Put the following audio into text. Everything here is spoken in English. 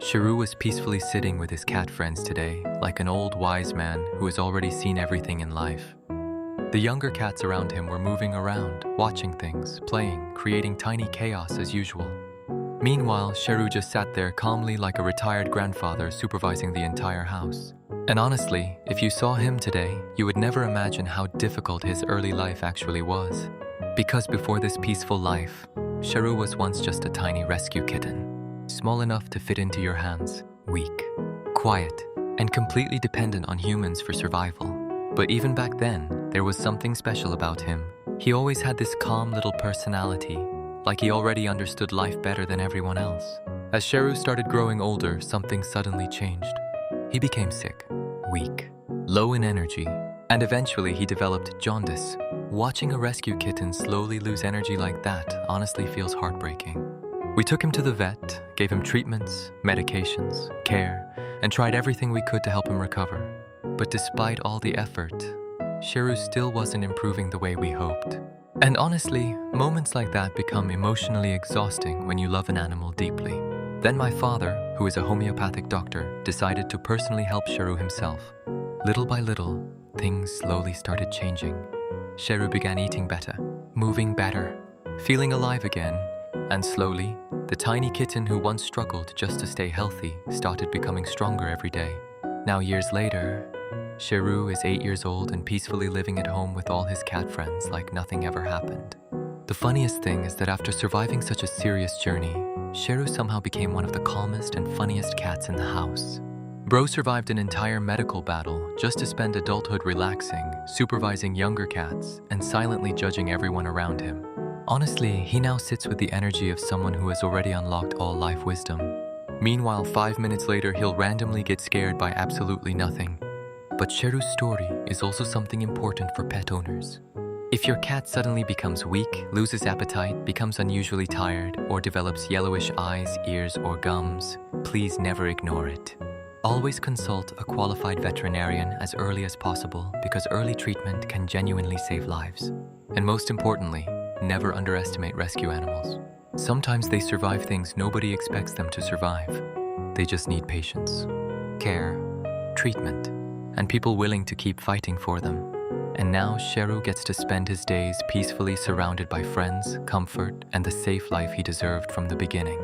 Cheru was peacefully sitting with his cat friends today, like an old wise man who has already seen everything in life. The younger cats around him were moving around, watching things, playing, creating tiny chaos as usual. Meanwhile, Cheru just sat there calmly like a retired grandfather supervising the entire house. And honestly, if you saw him today, you would never imagine how difficult his early life actually was. Because before this peaceful life, Cheru was once just a tiny rescue kitten, small enough to fit into your hands, weak, quiet, and completely dependent on humans for survival. But even back then, there was something special about him. He always had this calm little personality, like he already understood life better than everyone else. As Cheru started growing older, something suddenly changed. He became sick, weak, low in energy, and eventually he developed jaundice. Watching a rescue kitten slowly lose energy like that honestly feels heartbreaking. We took him to the vet, gave him treatments, medications, care, and tried everything we could to help him recover. But despite all the effort, Cheru still wasn't improving the way we hoped. And honestly, moments like that become emotionally exhausting when you love an animal deeply. Then my father, who is a homeopathic doctor, decided to personally help Cheru himself. Little by little, things slowly started changing. Cheru began eating better, moving better, feeling alive again, and slowly, the tiny kitten who once struggled just to stay healthy started becoming stronger every day. Now years later, Cheru is 8 years old and peacefully living at home with all his cat friends like nothing ever happened. The funniest thing is that after surviving such a serious journey, Cheru somehow became one of the calmest and funniest cats in the house. Bro survived an entire medical battle just to spend adulthood relaxing, supervising younger cats, and silently judging everyone around him. Honestly, he now sits with the energy of someone who has already unlocked all life wisdom. Meanwhile, 5 minutes later, he'll randomly get scared by absolutely nothing. But Cheru's story is also something important for pet owners. If your cat suddenly becomes weak, loses appetite, becomes unusually tired, or develops yellowish eyes, ears, or gums, please never ignore it. Always consult a qualified veterinarian as early as possible because early treatment can genuinely save lives. And most importantly, never underestimate rescue animals. Sometimes they survive things nobody expects them to survive. They just need patience, care, treatment, and people willing to keep fighting for them. And now Cheru gets to spend his days peacefully surrounded by friends, comfort, and the safe life he deserved from the beginning.